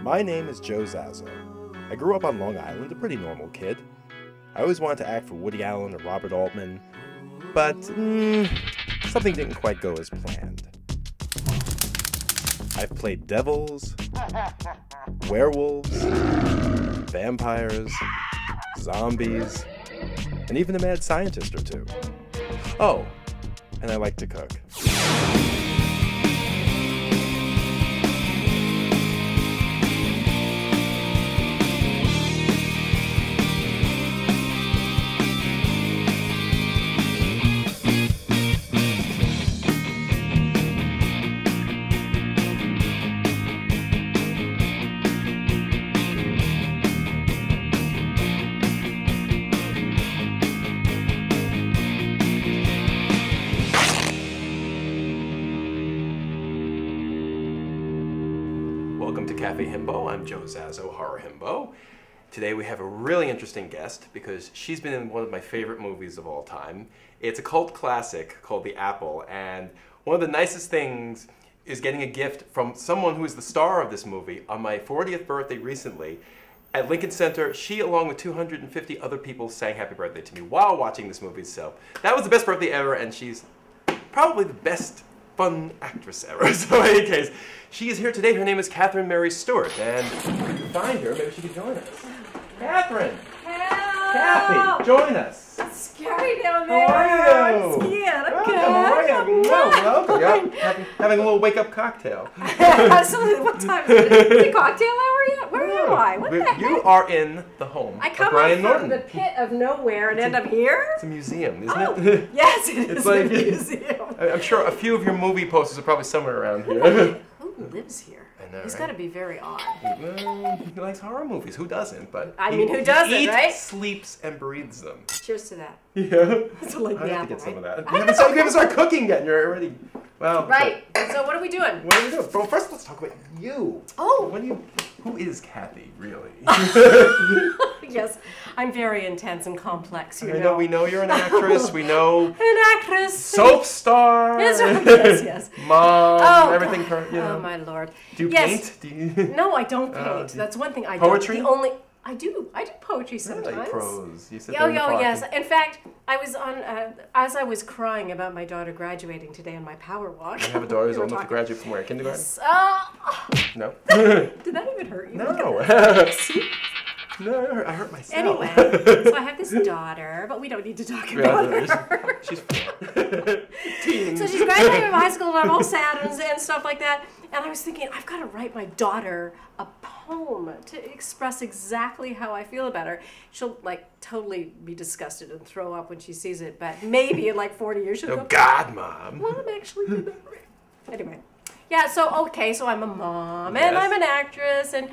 My name is Joe Zaso. I grew up on Long Island, a pretty normal kid. I always wanted to act for Woody Allen or Robert Altman, but something didn't quite go as planned. I've played devils, werewolves, vampires, zombies, and even a mad scientist or two. Oh, and I like to cook. Welcome to Cafe HIMBO. I'm Joe Zaso, Horror HIMBO. Today we have a really interesting guest because she's been in one of my favorite movies of all time. It's a cult classic called The Apple, and one of the nicest things is getting a gift from someone who is the star of this movie. On my 40th birthday recently, at Lincoln Center, she along with 250 other people sang happy birthday to me while watching this movie. So that was the best birthday ever, and she's probably the best fun actress ever. So in any case, she is here today. Her name is Catherine Mary Stewart, and if we can find her, maybe she could join us. Catherine! Hello! Kathy, join us! It's scary down there. How are you? I'm scared. I'm good. How are you? Welcome. Yeah, having a little wake-up cocktail. Absolutely. What time is it? Is it cocktail hour yet? Where am I? What the heck? You are in the home I of come Brian up Norton. from the pit of nowhere and end up here? It's a museum, isn't it? Yes, it It's is like- a museum. I'm sure a few of your movie posters are probably somewhere around here. Who lives here? I know, He's right? got to be very odd. Well, he likes horror movies. Who doesn't? But I mean, who doesn't, he right? sleeps and breathes them. Cheers to that. Yeah. So like I the have to apple, get some of right? that. You haven't started cooking yet, and you're already... Well, Right. So what are we doing? What are we doing? Well, first let's talk about you. Oh. Who is Kathy, really? Yes, I'm very intense and complex, you I know. know, we know you're an actress. We know An actress. soap star. Yes, yes. Mom, Oh, everything. God. You know. Oh, my Lord. Do you Yes. paint? Do you? No, I don't paint. Oh, do you- That's one thing I Poetry? don't. The only I do poetry sometimes. Really? Prose. You sit Oh, there in the park yes. and- In fact, I was on as I was crying about my daughter graduating today on my power walk. You have a daughter who's we were old enough to talking- graduate from where? Kindergarten? Yes. No. Did that even hurt you? No. See? No, I hurt myself. Anyway, so I have this daughter, but we don't need to talk about her. She's 4. Teens. So she's graduating from high school, and I'm all sad and stuff like that. And I was thinking, I've got to write my daughter a poem to express exactly how I feel about her. She'll like totally be disgusted and throw up when she sees it, but maybe in like 40 years she'll Oh go, God, Mom. Mom actually did that right. Anyway, yeah. So okay, so I'm a mom and Yes. I'm an actress, and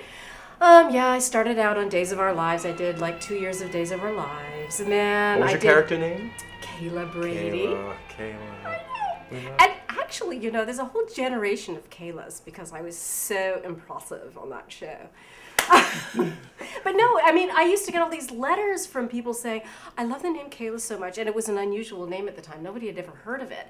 yeah, I started out on Days of Our Lives. I did like 2 years of Days of Our Lives, and then What was I your did character name? Kayla Brady. Kayla. And actually, you know, there's a whole generation of Kaylas because I was so impressive on that show. But no, I mean, I used to get all these letters from people saying, I love the name Kayla so much, and it was an unusual name at the time. Nobody had ever heard of it.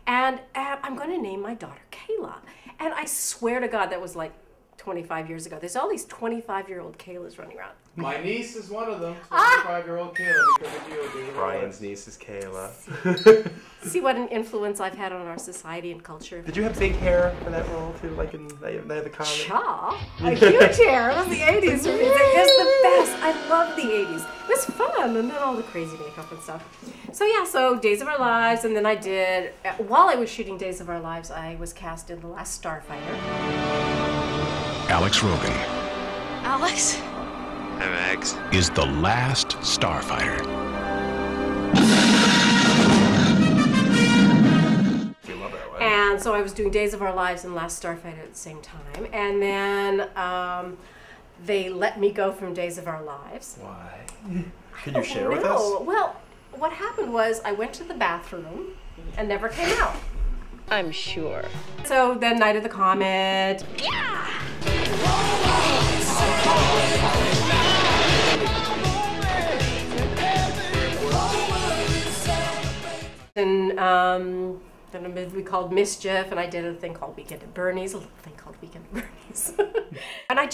And I'm going to name my daughter Kayla. And I swear to God, that was like 25 years ago. There's all these 25-year-old Kaylas running around. My niece is one of them, 25-year-old Kayla, because of you. Brian's niece is Kayla. See what an influence I've had on our society and culture. Did you have big hair for that role too, like in the comic? Cha, a huge hair. It was the 80s for me. It was the best. I loved the 80s. It was fun, and then all the crazy makeup and stuff. So yeah, so Days of Our Lives, and then I did, while I was shooting Days of Our Lives, I was cast in The Last Starfighter. Alex Rogan Alex? I'm Max. is the last starfighter. You love that one. And so I was doing Days of Our Lives and Last Starfighter at the same time. And then they let me go from Days of Our Lives. Why? Can you share with us? No. Well, what happened was I went to the bathroom and never came out. I'm sure. So then Night of the Comet. Yeah! And then a movie called Mischief, and I did a thing called Weekend at Bernie's, a little thing called Weekend at Bernie's. And And I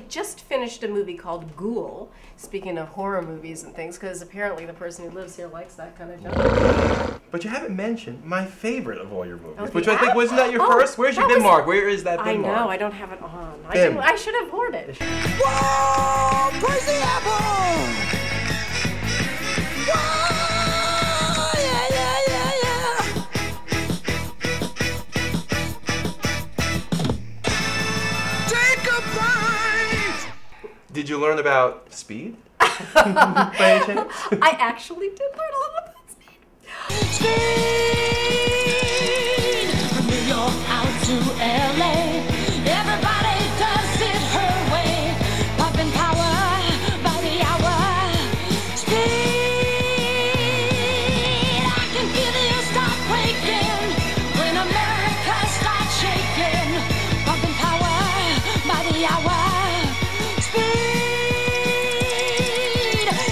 just finished a movie called Ghoul, speaking of horror movies and things, because apparently the person who lives here likes that kind of junk. But you haven't mentioned my favorite of all your movies, Oh, which the I think, wasn't that your apple? first? Where's your That bin was- mark? Where is that I bin mark? know, I don't have it on. Bim. I should have worn it. Whoa, praise the apple! Whoa, yeah, yeah, yeah, yeah. Take a bite! Did you learn about speed? By any chance? I actually did learn a little about speed. Speed from New York out to LA. Everybody does it her way. Pumping power by the hour. Speed. I can feel you start breaking when America starts shaking. Pumping power by the hour. Speed.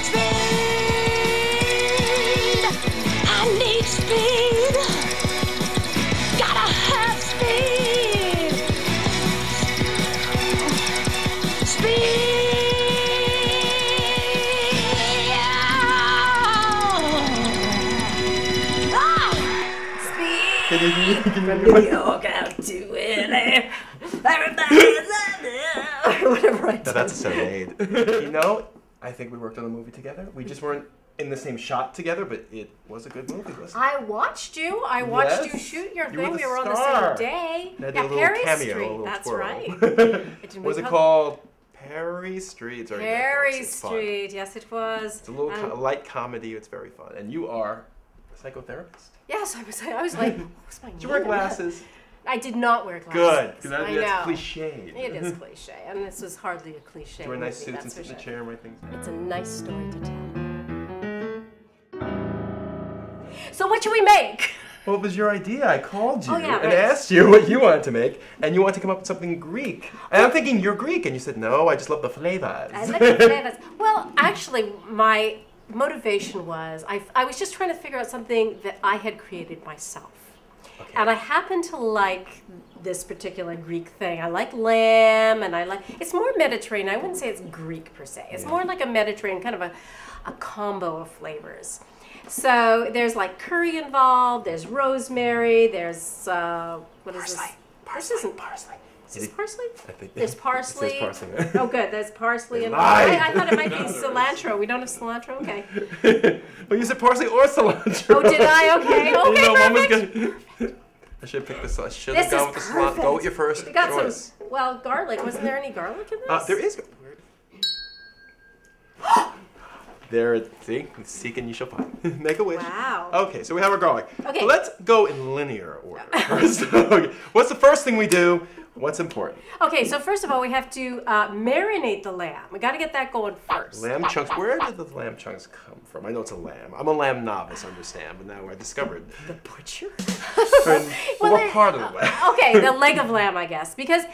Speed. I need speed. Gotta have speed. Speed. Ah! Can you From New York out to LA. Everybody's whatever I do. No, that's a serenade. You know, I think we worked on a movie together. We just weren't in the same shot together, but it was a good movie, wasn't it? I watched you. I watched you Yes. shoot your You thing. were the We were on star. the same day. And I did Yeah, a little Perry cameo, a Street. little That's twirl. right. Was it called Perry Street? It's very good, Perry folks. It's fun. Street. Yes, it was. It's a little And- light comedy. It's very fun. And you are a psychotherapist. Yes, I was like, what's my Did you wear name? glasses? I did not wear glasses. Good. Because I that's know. cliche. It is cliche, and this was hardly a cliche. You wear nice movie, suits and that's sit in for the sure. chair and write things. It's a nice story to tell. So what should we make? Well, it was your idea. I called you Oh, yeah, and right. asked you what you wanted to make, and you wanted to come up with something Greek. And I'm thinking you're Greek, and you said, no, I just love the flavors. I like the flavors. Well, actually, my motivation was I was just trying to figure out something that I had created myself. Okay. And I happen to like this particular Greek thing. I like lamb, and it's more Mediterranean. I wouldn't say it's Greek per se. It's more like a Mediterranean, kind of a combo of flavors. So there's like curry involved, there's rosemary, there's, what is this? This isn't parsley. Is this parsley? I think There's parsley. It says parsley. Oh, good. There's parsley and lied. I thought it might be cilantro. We don't have cilantro. Okay. Well, you said parsley or cilantro. Oh, did I? Okay. You Okay. know, one was Perfect. good. I should have picked this. I should This have gone is with the cilantro. perfect. Go with your first We got choice. some. Well, garlic. Wasn't there any garlic in this? There is. There, see, seek and you shall find. Make a wish. Wow. Okay, so we have our garlic. Okay. Let's go in linear order first. Okay. What's the first thing we do? What's important? Okay. So first of all, we have to marinate the lamb. We got to get that going first. Lamb chunks. Where did the lamb chunks come from? I know it's a lamb. I'm a lamb novice, understand, but now I discovered. The butcher. What they- part of the lamb? Okay, the leg of lamb, I guess, because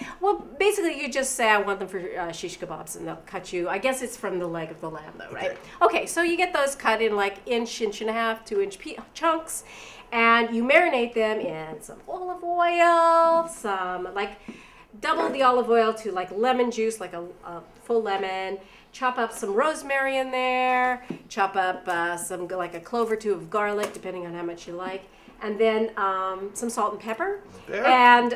basically you just say I want them for shish kebabs, and they'll cut you. I guess it's from the leg of the lamb, though, right? Okay, so you get those cut in like inch and a half, 2-inch chunks, and you marinate them in some olive oil, some like double the olive oil to like lemon juice, like a full lemon. Chop up some rosemary in there. Chop up some like a clove or two of garlic, depending on how much you like. And then some salt and pepper. There. And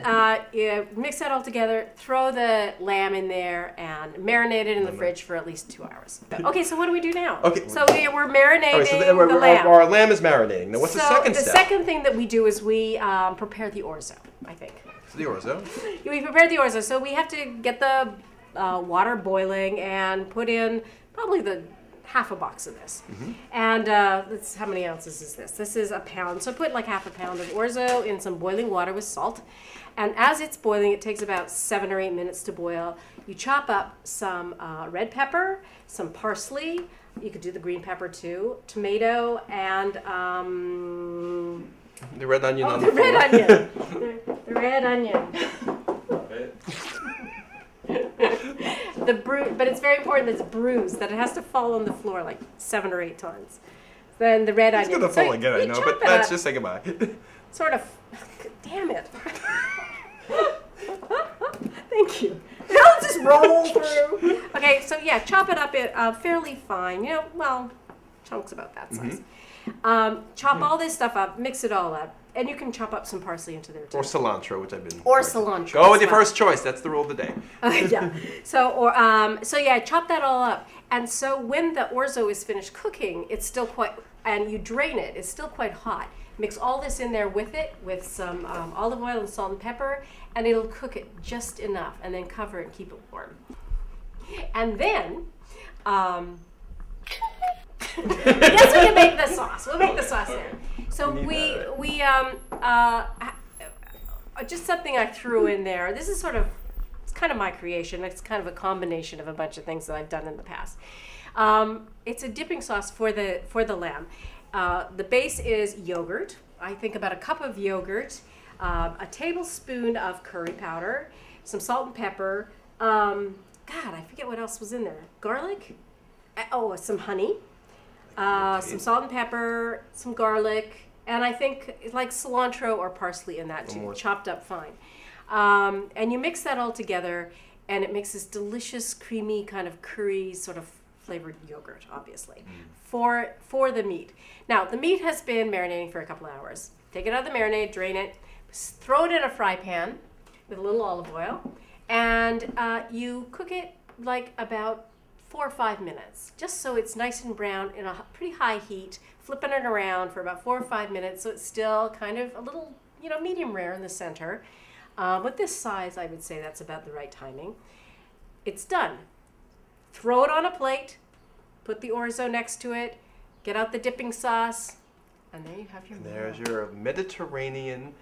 you mix that all together, throw the lamb in there, and marinate it in the fridge for at least 2 hours. Okay, so what do we do now? Okay. So we're marinating All right, so the lamb. our lamb is marinating. Now, what's the second step? The second thing that we do is we prepare the orzo, I think. So the orzo. We prepare the orzo. So we have to get the water boiling and put in probably the half a box of this. And let's, how many ounces is this? This is a pound. So put like half a pound of orzo in some boiling water with salt. And as it's boiling, it takes about 7 or 8 minutes to boil. You chop up some red pepper, some parsley. You could do the green pepper too, tomato, and The red onion on the the red floor. onion. The red onion. But it's very important that it's bruised, that it has to fall on the floor like 7 or 8 times. Then the red It's onion. gonna fall again, I you know, chop but it let's up, just say goodbye. sort of. Damn it. Thank you. No, I'll just roll through. Okay, so yeah, chop it up fairly fine. You know, well, chunks about that size. Chop all this stuff up, mix it all up, and you can chop up some parsley into there too. Or cilantro, which I've been. Or cilantro. Go with your first choice. That's the rule of the day. Yeah. So yeah, chop that all up. And so when the orzo is finished cooking, it's still quite, and you drain it, it's still quite hot. Mix all this in there with it, with some olive oil and salt and pepper, and it'll cook it just enough, and then cover it and keep it warm. And then, yes, we can make the sauce. We'll make the sauce there. So just something I threw in there. This is sort of, it's kind of my creation. It's kind of a combination of a bunch of things that I've done in the past. It's a dipping sauce for the lamb. The base is yogurt. I think about a cup of yogurt, a tablespoon of curry powder, some salt and pepper. God, I forget what else was in there. Garlic. Oh, some honey. Some salt and pepper, some garlic, and I think like cilantro or parsley in that too, chopped up fine. And you mix that all together, and it makes this delicious, creamy kind of curry sort of flavored yogurt, obviously, for the meat. Now, the meat has been marinating for a couple of hours. Take it out of the marinade, drain it, throw it in a fry pan with a little olive oil, and you cook it like about 4 or 5 minutes, just so it's nice and brown in a pretty high heat, flipping it around for about 4 or 5 minutes, so it's still kind of a little, you know, medium rare in the center. With this size, I would say that's about the right timing. It's done. Throw it on a plate, put the orzo next to it, get out the dipping sauce, and there you have your meal. There's your Mediterranean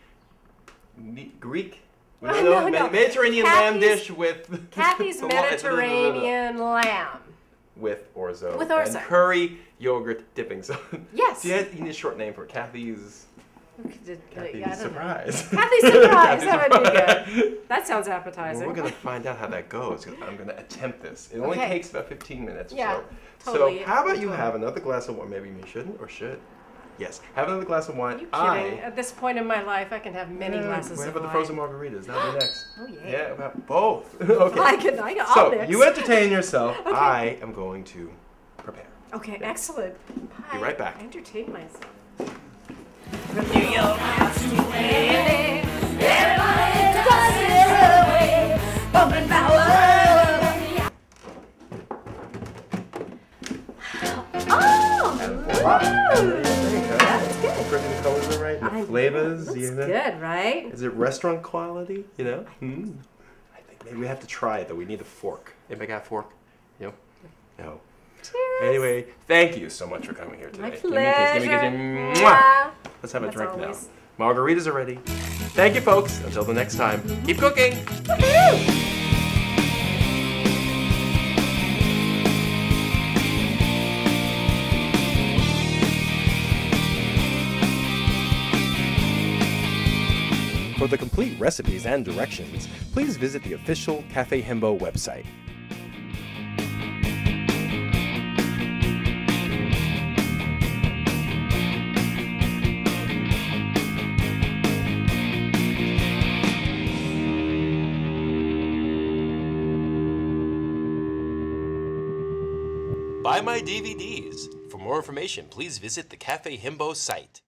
Greek. No. Mediterranean lamb dish with Kathy's Mediterranean lamb. With orzo. With orzo. And curry yogurt dipping sauce. Yes. So you need a short name for it. Kathy's surprise. Kathy's surprise. That would be good. That sounds appetizing. Well, we're going to find out how that goes. I'm going to attempt this. It only takes about 15 minutes or so. Totally. So how about you have another glass of wine? Maybe you shouldn't or should. Yes. Have another glass of wine. Are you kidding? At this point in my life, I can have many glasses of wine. What about the frozen margaritas? That'll be next. Oh, yeah. Yeah, about both. Okay. I can so mix. you entertain yourself. Okay. I am going to prepare. Okay, excellent. Bye. Be right back. I entertain myself. That's good. Pretty the colors are right. The flavors. That's good, right? Is it restaurant quality? You know? I think maybe we have to try it though. We need a fork. Anybody got a fork? No? No. Cheers. Anyway, thank you so much for coming here today. My pleasure. Give me a kiss. Yeah. Let's have a drink always. now. Margaritas are ready. Thank you, folks. Until the next time, keep cooking. Woohoo! For the complete recipes and directions, please visit the official Cafe HIMBO website. Buy my DVDs. For more information, please visit the Cafe HIMBO site.